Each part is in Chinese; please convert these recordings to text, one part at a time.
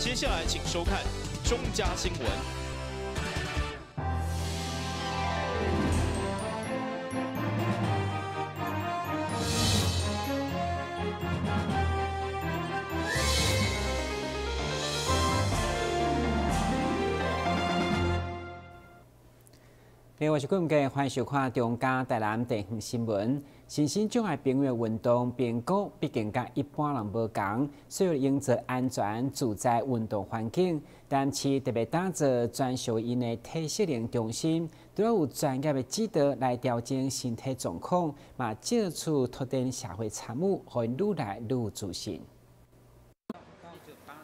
接下来请收看中嘉新闻。我是顾家，欢迎收看中嘉台南地方新闻。身心障碍朋友运动评估毕竟甲一般人无同，需要营造安全自在运动环境。但市特别打造专属因的体适能中心，都要有专业的指导来调整身体状况，嘛借此拓展社会参与，让愈来愈有自信。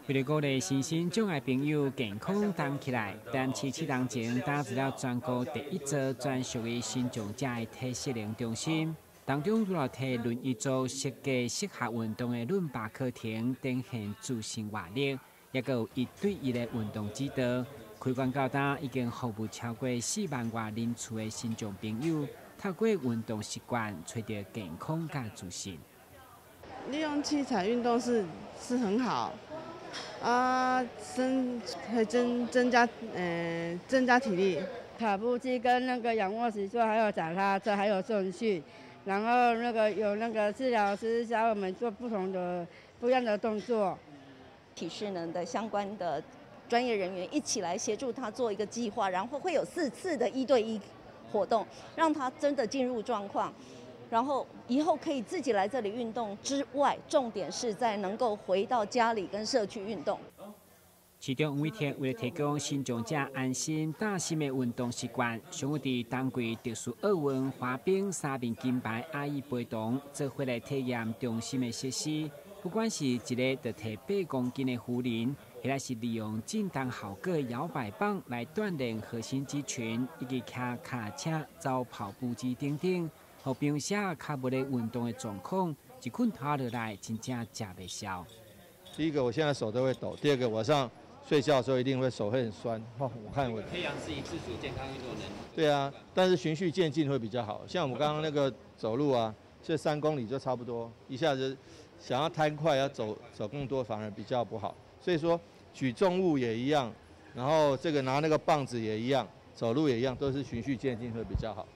为了鼓励身心障碍朋友健康动起来，但市7年前打造了全国第一座专属于身障者的体适能中心，当中除了替轮椅族设计适合运动的伦巴课程，展现自身活力，也有1对1的运动指导。开馆到今已经服务超过4万外人次的身障朋友，透过运动习惯找到健康加自信。利用器材运动是很好。会增加体力。跑步机跟那个仰卧起坐，还有脚踏车，还有重训，然后有治疗师教我们做不一样的动作。体适能的相关的专业人员一起来协助他做一个计划，然后会有4次的1对1活动，让他真的进入状况。然后以后可以自己来这里运动之外，重点是在能够回到家里跟社区运动。其中每天为了提供身障者安心打心的运动习惯，想要伫当季特殊奥运滑冰3面金牌阿姨陪同，做回来体验中心的设施。不管是一个得提8公斤的壶铃，或是利用震动效果的摇摆棒来锻炼核心肌群，以及骑脚车、走跑步机等等。互平时较无咧运动的状况，一困躺落来，真正食袂消。第一个，我现在手都会抖；第二个，晚上睡觉的时候一定会手会很酸。我看我培养自己自主健康运动能力。对啊，但是循序渐进会比较好。像我刚刚那个走路啊，这3公里就差不多，一下子想要贪快要走更多，反而比较不好。所以说举重物也一样，然后这个拿那个棒子也一样，走路也一样，都是循序渐进会比较好。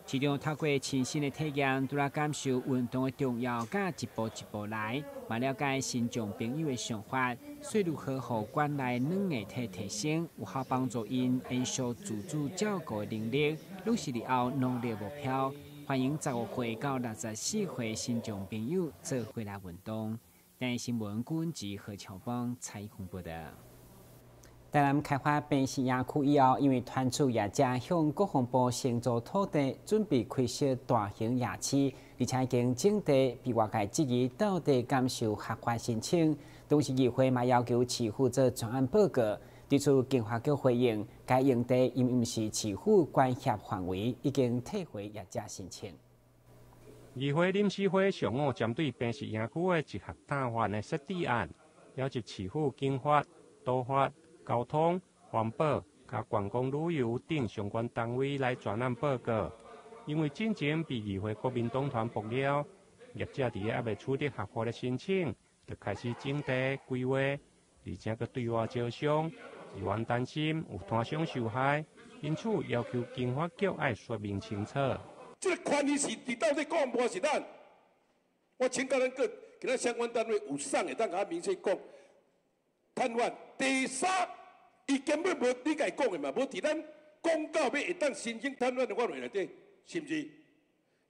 其中透过亲身的体验，除了感受运动的重要，甲一步一步来，嘛了解身障朋友的想法，所以如何互馆内软硬体提升，有效帮助因延续自主照顾的能力，拢是日后努力目标。欢迎15岁到64岁身障朋友做回来运动。台湾新闻顾问及何乔邦采访报道。台南开发平西野区以后，因为团处业者向国防部承租土地，准备开设大型夜市，而且已经整地，被外界质疑到底敢受合法申请。同时，议会嘛要求市府做专案报告，提出经发局回应，该用地因为不是市府管辖范围，已经退回业者申请。议会临时会上午针对平西野区的一项大法的设置案，要求市府经发、都发、交通、环保、甲观光旅游等相关单位来专案报告，因为之前被议会国民党团驳了，业者伫还未取得合法的申请，就开始整地规划，而且佮对外招商，议员担心有摊商受害，因此要求经发局爱说明清楚。这个权利是伫到底讲无是咱，我请教咱个其他相关单位有送会当甲明确讲。贪污第3，伊根本无你家讲的嘛，无伫咱公告要会当申请贪污的范围内底，是不是？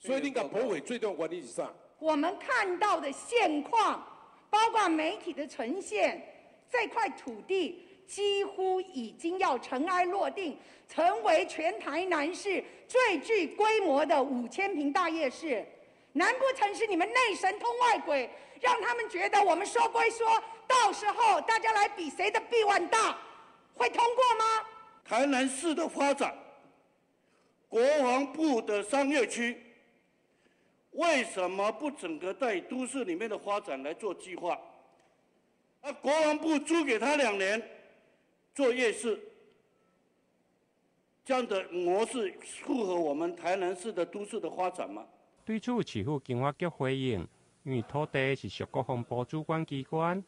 所以恁甲驳回最重要原因是啥？我们看到的现况，包括媒体的呈现，这块土地几乎已经要尘埃落定，成为全台南市最具规模的5000坪大夜市。难不成是你们内神通外鬼，让他们觉得我们说归说，到时候大家来比谁的臂腕大，会通过吗？台南市的发展，国防部的商业区，为什么不整个在都市里面的发展来做计划？国防部租给他2年做夜市，这样的模式符合我们台南市的都市的发展吗？对此，市府经发局回应，因为土地是属国防部主管机关，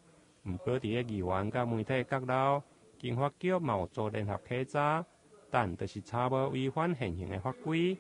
毋过，伫个议员甲媒体角落，经发局嘛有做联合稽查，但就是查无违反现行的法规。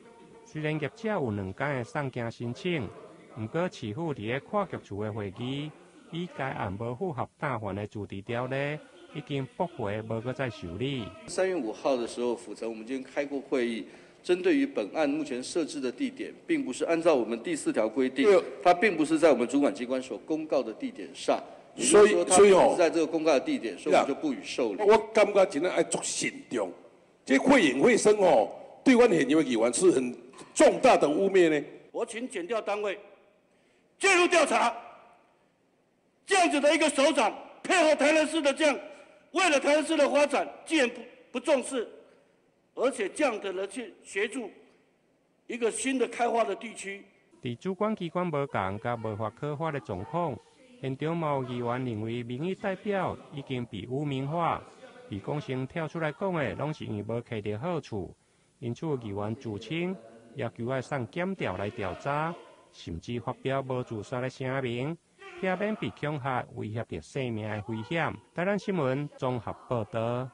虽然业者有2间的送件申请，毋过市府伫个跨局处的会议，以该案无符合大环的主题条例，已经驳回，无搁再受理。3月5号的时候，府城我们已经开过会议。针对于本案目前设置的地点，并不是按照我们第4条规定，它并不是在我们主管机关所公告的地点上，所以它并不是在这个公告的地点，所以我们就不予受理。我感觉真的要做慎重，这会引会生哦，对我现有的议员是很重大的污蔑呢。我请检调单位介入调查，这样子的一个首长配合台南市的这样，为了台南市的发展，既然不重视。而且这样的人去协助一个新的开发的地区。伫主管机关无共甲无法可发的状况，现场嘛有议员认为民意代表已经被污名化，被讲成跳出来讲的，拢是因为无摕到好处，因此议员自称要求要送检调来调查，甚至发表无自杀的声明，避免被恐吓威胁到性命的危险。台南新闻综合报道。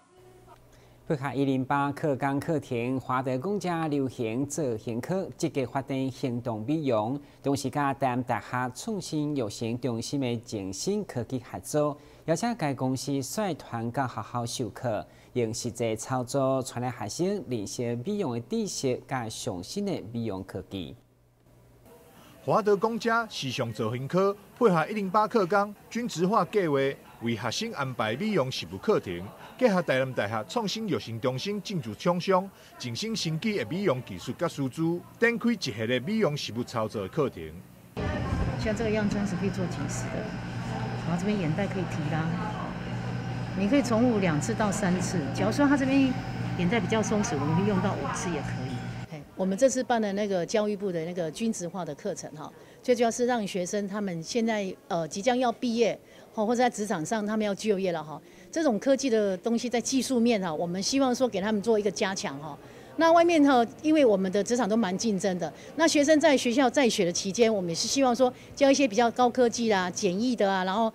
配合108课纲课程，华德公家流行造型课积极发展行动美容，同时甲台南大学创新育成中心的精神科技合作，邀请该公司率团到学校授课，用实际操作传来学生认识美容的知识，甲上新的美容科技。华德公家时尚造型科配合108课纲均质化计划，为学生安排美容实务课程。结合台南大学创新育成中心进驻厂商，精心升级的美容技术甲师资，展开一系列美容实务操作的课程。像这个样装是可以做紧实的，然后这边眼袋可以提拉，你可以重复2次到3次。假如说他这边眼袋比较松弛，我们可以用到5次也可以。我们这次办的那个教育部的那个均质化的课程哈，最主要是让学生他们现在即将要毕业，或者在职场上他们要就业了哈。这种科技的东西在技术面哈，我们希望说给他们做一个加强哈。那外面哈，因为我们的职场都蛮竞争的，那学生在学校在学的期间，我们也是希望说教一些比较高科技啦、简易的啊，然后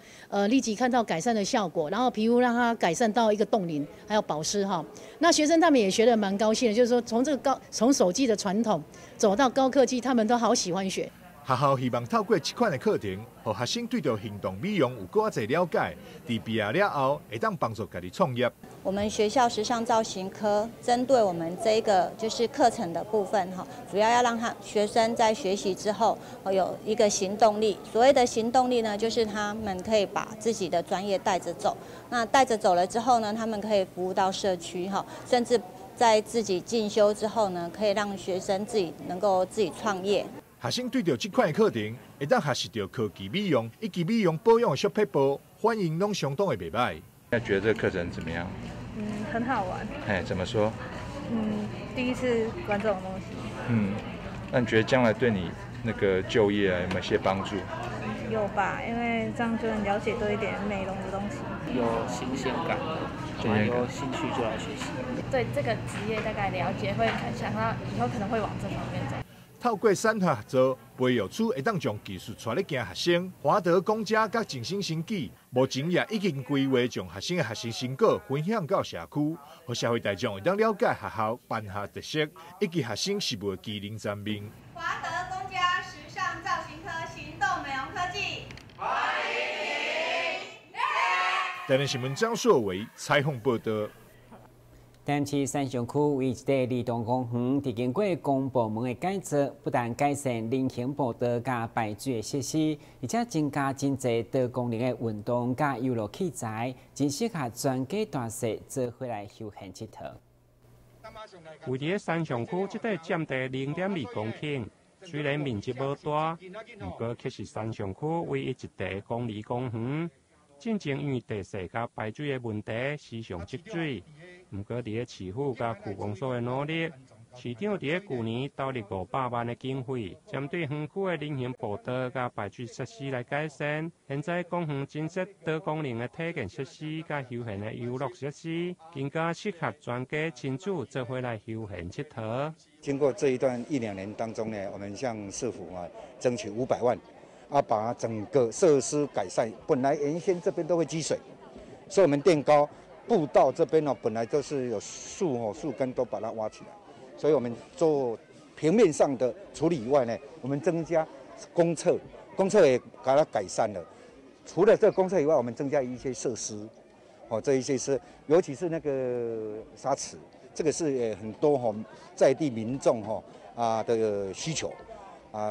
立即看到改善的效果，然后皮肤让它改善到一个冻龄，还有保湿哈。那学生他们也学得蛮高兴的，就是说从手机的传统走到高科技，他们都好喜欢学。学校希望透过这款的课程，让学生对着行动美容有更加了解，伫毕业了后会当帮助家己创业。我们学校时尚造型科针对我们这个就是课程的部分哈，主要要让学生在学习之后有一个行动力。所谓的行动力呢，就是他们可以把自己的专业带着走。那带着走了之后呢，他们可以服务到社区哈，甚至在自己进修之后呢，可以让学生自己能够自己创业。学生对着这款课程，会当学习到科技美容以及美容保养的小撇步，反应拢相当的袂歹。那觉得这个课程怎么样？很好玩。哎，怎么说？第一次玩这种东西。那你觉得将来对你那个就业有没有一些帮助？有吧，因为这样就能了解多一点美容的东西。有新鲜感，蛮有兴趣就来学习。对这个职业大概了解，会想到以后可能会往这方面走。透过产学合作，培育出会当将技术带来行学生。华德公家甲精心升级，目前也已经规划将学生的学习成果分享到社区，和社会大众会当了解学校办学特色以及学生实务的技能层面。华德公家时尚造型科行动美容科技，欢迎你！台南新闻张硕伟采访报道。台南市三重区为一个儿童公园，伫经过公部门的改造，不但改善人行步道甲排水的设施，而且增加真侪多功能的运动甲游乐器材，真适合全家大小做伙来休闲佚佗。位伫三重区这块占地0.2公顷，虽然面积无大，不过却是三重区唯一一地公立公园。进前因为地势甲排水的问题时常积水，不过伫个市府甲区公所的努力，市长伫个去年投入500万的经费，针对园区的人行步道甲排水设施来改善。现在公园增设多功能的体验设施甲休闲的游乐设施，更加适合全家亲子做伙来休闲佚佗。经过这一段1-2年当中呢，我们向市府争取500万。把整个设施改善。本来原先这边都会积水，所以我们垫高步道这边本来都是有树根都把它挖起来，所以我们做平面上的处理以外呢，我们增加公厕也把它改善了。除了这个公厕以外，我们增加一些设施，这一些是尤其是那个沙池，这个是很多在地民众的需求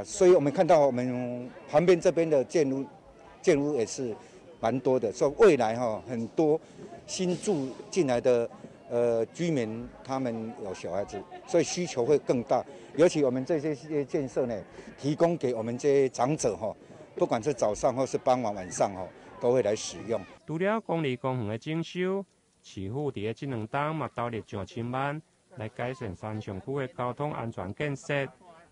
所以我们看到我们旁边这边的建屋也是蛮多的，所以未来很多新住进来的居民他们有小孩子，所以需求会更大。尤其我们这些建设呢，提供给我们这些长者不管是早上或是傍晚晚上都会来使用。除了公立公园的整修，市府伫这2档嘛投入上千万来改善山上区的交通安全建设，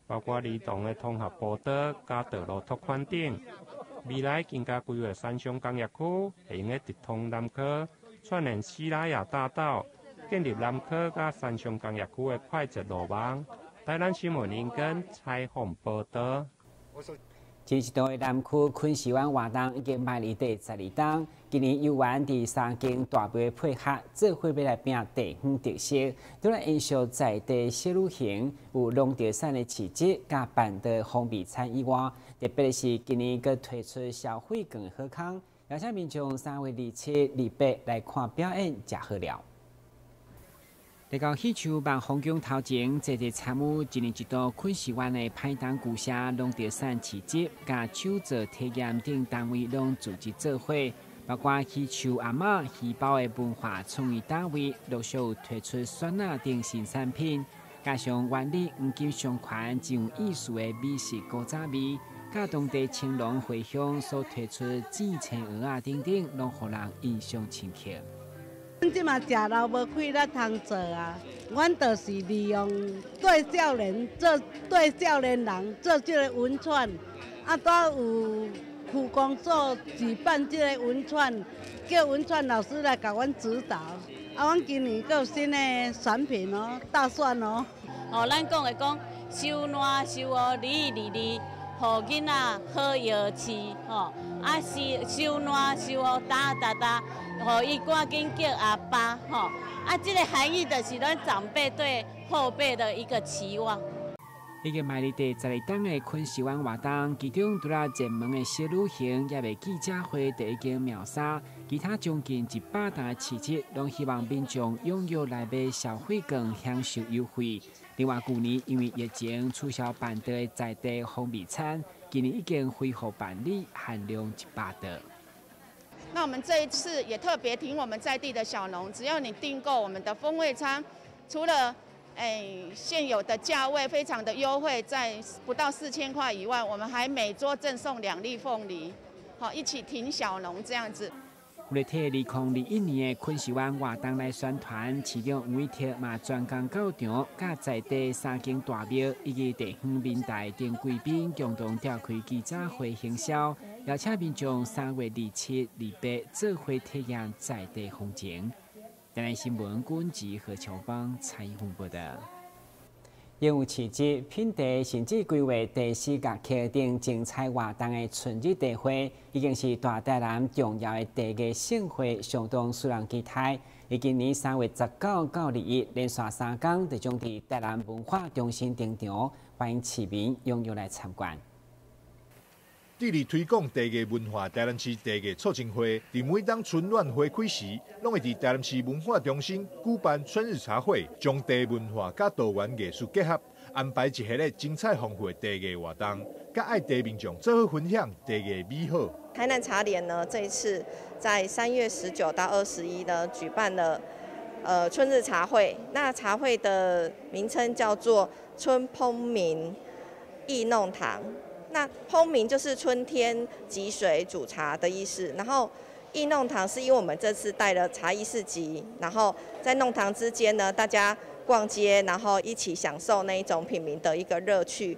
包括儿童的通学步道、加道路拓宽等。未来更加规划山上工业区，会用直通南科，串联西拉雅大道，建立南科甲山上工业区的快捷路网。台南新闻林根采访报道。前一段的南区昆士湾活动已经迈入第12档，今年游玩伫3间大庙配合，做伙要来拼地方特色，都来延续在地小旅行，有农特产的市集，加办的风味餐以外，特别是今年佮推出消费更好康，邀请民众3月27、28来看表演，食好料。来到喜球办风景头前，积极参与一年一度昆士湾的派当古社农特产市集，甲手作体验等单位拢组织做伙，包括喜球阿嬷、喜包的文化创意单位，陆续推出酸辣等新产品，加上原理黄金相款真有意思的美食古早味，甲当地青龙回乡所推出煎青蚵仔等等，拢互人印象深刻。阮即马食老无开咱通做啊，阮就是利用对少年人做即个文创，都有区公所举办即个文创，叫文创老师来甲阮指导。阮今年阁有新的产品大蒜咱讲的讲收烂收利利，互囡仔好药饲收烂收打，互伊赶紧叫阿爸这个含义就是咱长辈对后辈的一个期望。已经迈入第12档的昆士湾活动，其中除了热门的小旅行，也为记者会第一间秒杀，其他将近100档的市集，拢希望民众踊跃来买消费券，享受优惠。另外，去年因为疫情取消办的在地风味餐，今年已经恢复办理，限量100桌。那我们这一次也特别挺我们在地的小农，只要你订购我们的风味餐，除了现有的价位非常的优惠，在不到4000块以外，我们还每桌赠送2粒凤梨，一起挺小农这样子。为了替2021年的昆士湾活动来宣传，市长吴伟哲嘛专工到场，甲在地3间大庙以及地方民代等贵宾共同召开记者会行销，邀请民众3月27、28做伙体验在地风情。台南新闻管制何乔邦采访报道。因有市集、品茶，甚至规划第4学期等精彩活动的春日茶会，已经是大台南重要的茶艺盛会，相当受人期待。于今年3月19到21连续3天，就将伫台南文化中心登场，欢迎市民踊跃来参观。致力推广茶艺文化，台南市茶艺促进会，伫每当春暖花开时，拢会伫台南市文化中心举办春日茶会，将茶文化甲多元艺术结合，安排一系列精彩丰富的茶艺活动，甲爱茶民众做好分享茶艺美好。台南茶联呢，这一次在3月19到21呢，举办了春日茶会。那茶会的名称叫做春烹茗艺弄堂。那烹茗就是春天汲水煮茶的意思，然后艺弄堂是因为我们这次带了茶艺市集，然后在弄堂之间呢，大家逛街，然后一起享受那一种品茗的一个乐趣。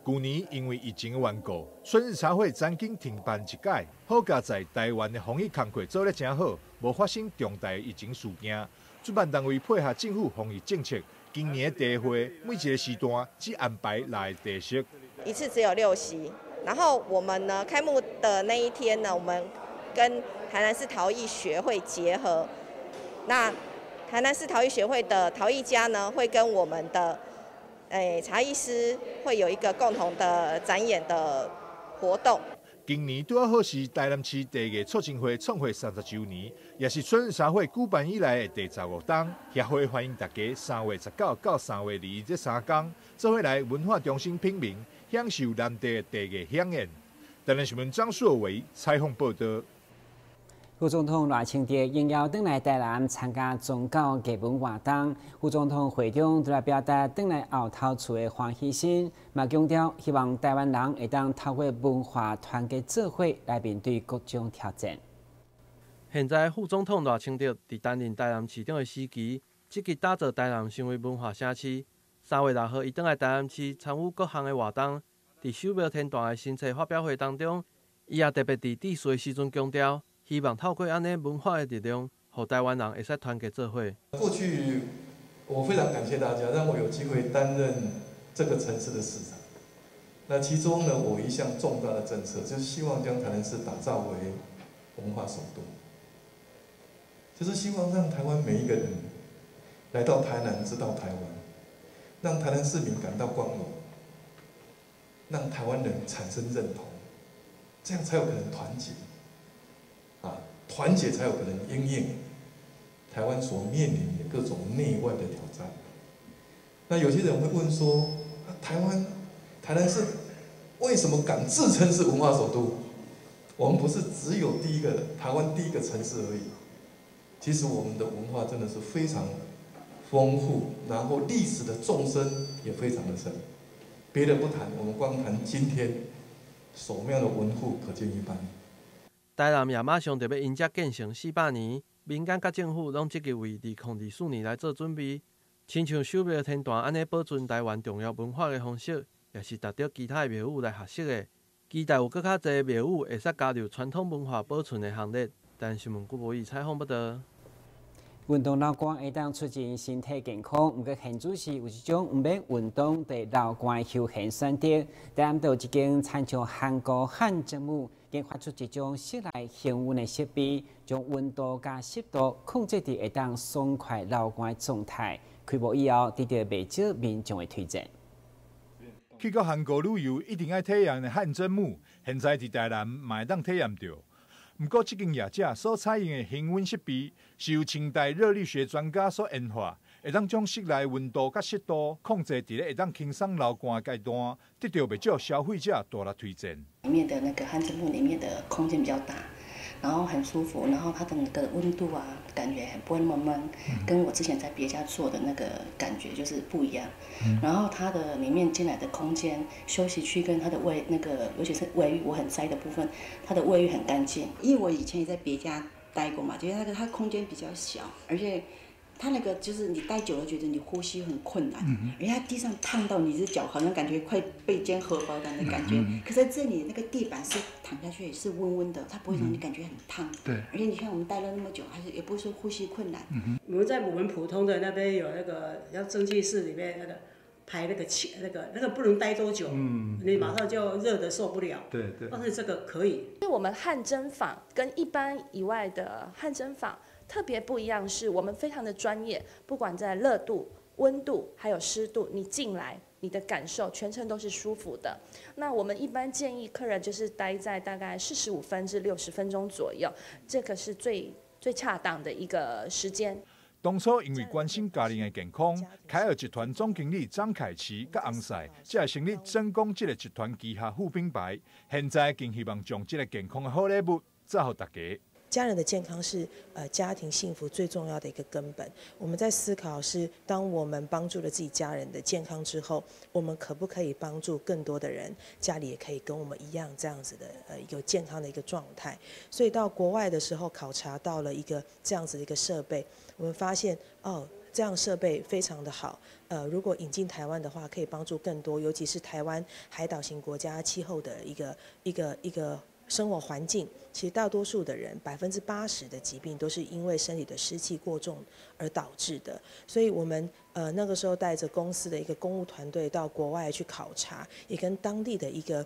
去年因为疫情的缘故，春日茶会曾经停办一届，好佳在台湾的防疫工作做得真好，无发生重大的疫情事件。主办单位配合政府防疫政策，今年的茶会每一个时段只安排6个茶席。一次只有6席，然后我们呢，开幕的那一天呢，我们跟台南市陶艺学会结合。那台南市陶艺学会的陶艺家呢，会跟我们的茶艺师会有一个共同的展演的活动。今年拄好是台南市第二个促进会创会30周年，也是春日茶会举办以来的第15冬。协会欢迎大家3月19到3月2这3天，做伙来文化中心品茗，享受难得的第二飨宴。台南新闻张硕伟采访报道。副总统赖清德应邀回来台南参加宗教艺文活动，副总统会中除了表达回来后头厝的欢喜心，嘛强调希望台湾人会当透过文化团结做伙来面对各种挑战。现在副总统赖清德伫担任台南市长的时期，积极打造台南成为文化城市。3月6号，伊回来台南市参与各项的活动，伫手庙天坛的新册发表会当中，伊也特别伫致辞的时阵强调。希望透过安尼文化的力量，让台湾人会使团结做伙。过去我非常感谢大家，让我有机会担任这个城市的市长。那其中呢，我一项重大的政策就是希望将台南市打造为文化首都，就是希望让台湾每一个人来到台南知道台湾，让台南市民感到光荣，让台湾人产生认同，这样才有可能团结。团结才有可能因应台湾所面临的各种内外的挑战。那有些人会问说，台南市为什么敢自称是文化首都？我们不是只有台湾第一个城市而已。其实我们的文化真的是非常丰富，然后历史的纵深也非常的深。别的不谈，我们光谈今天守庙的文物可见一斑。台南也马上就要迎接建成400年，民间甲政府拢积极为2024年来做准备。亲像手庙天坛安尼保存台湾重要文化的方式，也是值得其他的庙宇来学习的。期待有更较侪庙宇会使加入传统文化保存的行列。但新闻郭博义采访报道。运动老倌会当促进身体健康，不过现主是有一种唔免运动的老倌休闲选择。台南有一间参照韩国汗蒸木，研发出一种适来恒温的设备，将温度加湿度控制伫会当爽快老倌的状态。开幕以后，得到不少民众的推荐。去到韩国旅游一定要体验的汗蒸木，现在伫台南嘛会当体验到。不过，这间业者所采用的恒温设备是由清代热力学专家所研发，会当将室内温度甲湿度控制伫咧会当轻松流汗的阶段，得到不少消费者大力推荐。里面的那个汗蒸木里面的空间比较大，然后很舒服，然后它的那个温度啊，感觉不会那么闷，跟我之前在别家做的那个感觉就是不一样。然后它的里面进来的空间、休息区跟它的卫那个，尤其是卫浴，我很在意的部分，它的卫浴很干净。因为我以前也在别家待过嘛，觉得它空间比较小，而且它那个就是你待久了，觉得你呼吸很困难，而且它地上烫到你的脚，好像感觉快被煎荷包蛋的感觉。可是这里那个地板是躺下去是温温的，它不会让你感觉很烫。对，而且你看我们待了那么久，还是也不会说呼吸困难。我们在我们普通的那边有那个要蒸汽室里面那个排那个气，那个不能待多久，你马上就热得受不了。对对。但是这个可以。我们汗蒸坊跟一般以外的汗蒸坊特别不一样，是我们非常的专业，不管在热度、温度还有湿度，你进来你的感受全程都是舒服的。那我们一般建议客人就是待在大概45分至60分钟左右，这个是最恰当的一个时间。当初因为关心家人的健康，凯尔集团总经理张凯琪甲翁婿，才成立真光这个集团旗下副品牌。现在更希望将这个健康的好礼物赠予大家。家人的健康是家庭幸福最重要的一个根本。我们在思考是，当我们帮助了自己家人的健康之后，我们可不可以帮助更多的人，家里也可以跟我们一样这样子的有健康的一个状态。所以到国外的时候考察到了一个这样子的一个设备，我们发现这样设备非常的好。如果引进台湾的话，可以帮助更多，尤其是台湾海岛型国家气候的一个生活环境，其实大多数的人80%的疾病都是因为身体的湿气过重而导致的。所以我们那个时候带着公司的一个公务团队到国外去考察，也跟当地的一个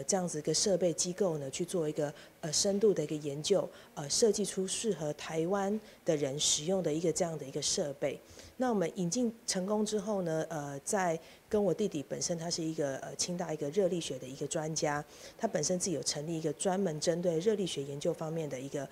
这样子一个设备机构呢去做一个深度的一个研究，设计出适合台湾的人使用的一个这样的一个设备。那我们引进成功之后呢，在跟我弟弟本身他是一个清大一个热力学的一个专家，他本身自己有成立一个专门针对热力学研究方面的一个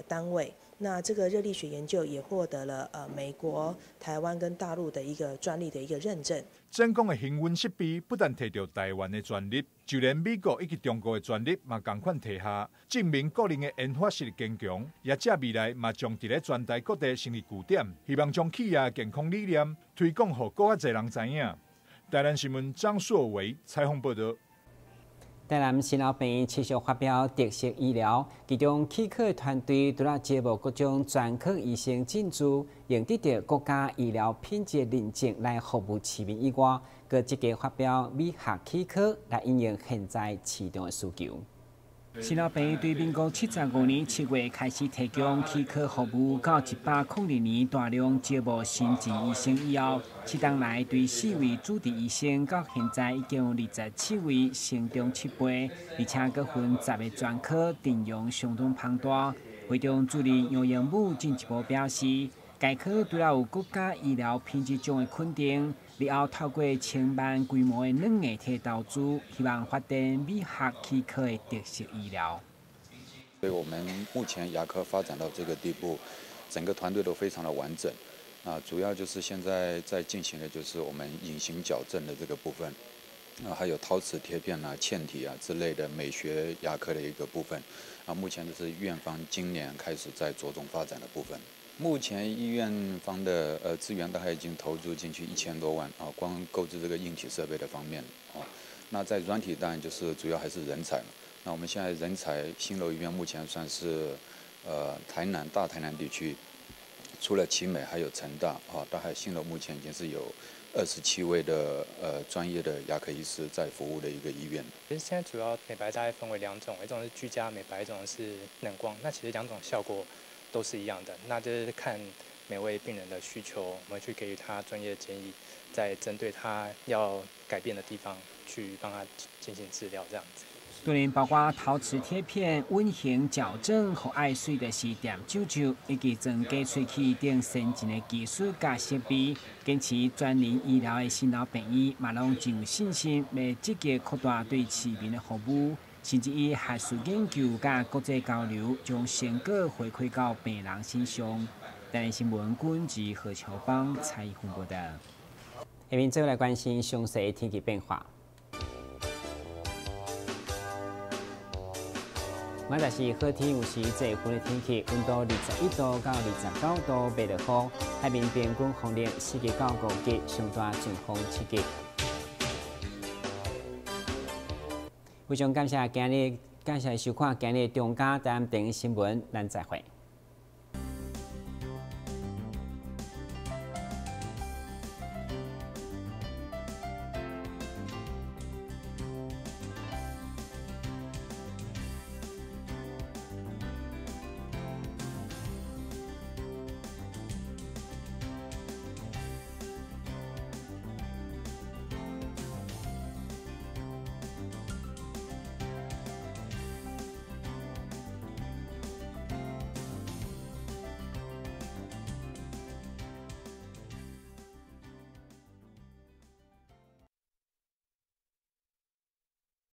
单位。那这个热力学研究也获得了美国、台湾跟大陆的一个专利的一个认证。成功的恒温设备不但摕到台湾的专利，就连美国以及中国的专利嘛同款摕下，证明个人的研发实力坚强。业者未来嘛将伫咧全台各地成立据点，希望将企业健康理念推广给更多人知影。台南新闻张硕维采访报道。台南新老病院持续发表特色医疗，其中气科团队除了接募各种专科医生进驻，用得到国家医疗品质认证来服务市民以外，佮积极发表美学气科来应用现在市场的需求。新老病院对民国75年7月开始提供气科服务，到102年大量接募新进医生以后，7档来对4位主治医生，到现在已经有27位，成长7倍，而且佮分10个专科，阵容相当庞大。会中助理杨英武进一步表示，该科除了有国家医疗品质奖的肯定，日后透过千万规模的软硬体投资，希望发展美学气科的特色医疗。所以我们目前牙科发展到这个地步，整个团队都非常的完整。主要就是现在在进行的就是我们隐形矫正的这个部分，还有陶瓷贴片嵌体之类的美学牙科的一个部分。目前就是院方今年开始在着重发展的部分。目前医院方的资源大概已经投入进去1000多万光购置这个硬体设备的方面那在软体当然就是主要还是人才。那我们现在人才新楼医院目前算是大台南地区，除了奇美还有成大大概新楼目前已经是有27位的专业的牙科医师在服务的一个医院。其实现在主要美白大概分为2种，一种是居家美白，一种是冷光。那其实2种效果都是一样的，那就是看每位病人的需求，我们去给予他专业的建议，再针对他要改变的地方去帮他进行治疗，这样子。当然，包括陶瓷贴片、温型矫正和爱水的是点啾啾，以及装假喙齿等先进的技术加设备，坚持专利医疗的新老病院，嘛拢真有信心，要积极扩大对市民的服务。甚至以学术研究甲国际交流，将成果回馈到病人身上。台南新闻军及何乔邦采访报道。下面再来关心详细的天气变化。明仔是好天，有时最云的天气，温度21度到29度，袂落雨。海面平均风力4级到5级，上大阵风7级。非常感谢收看今日的中嘉台湾电视新闻，咱再会。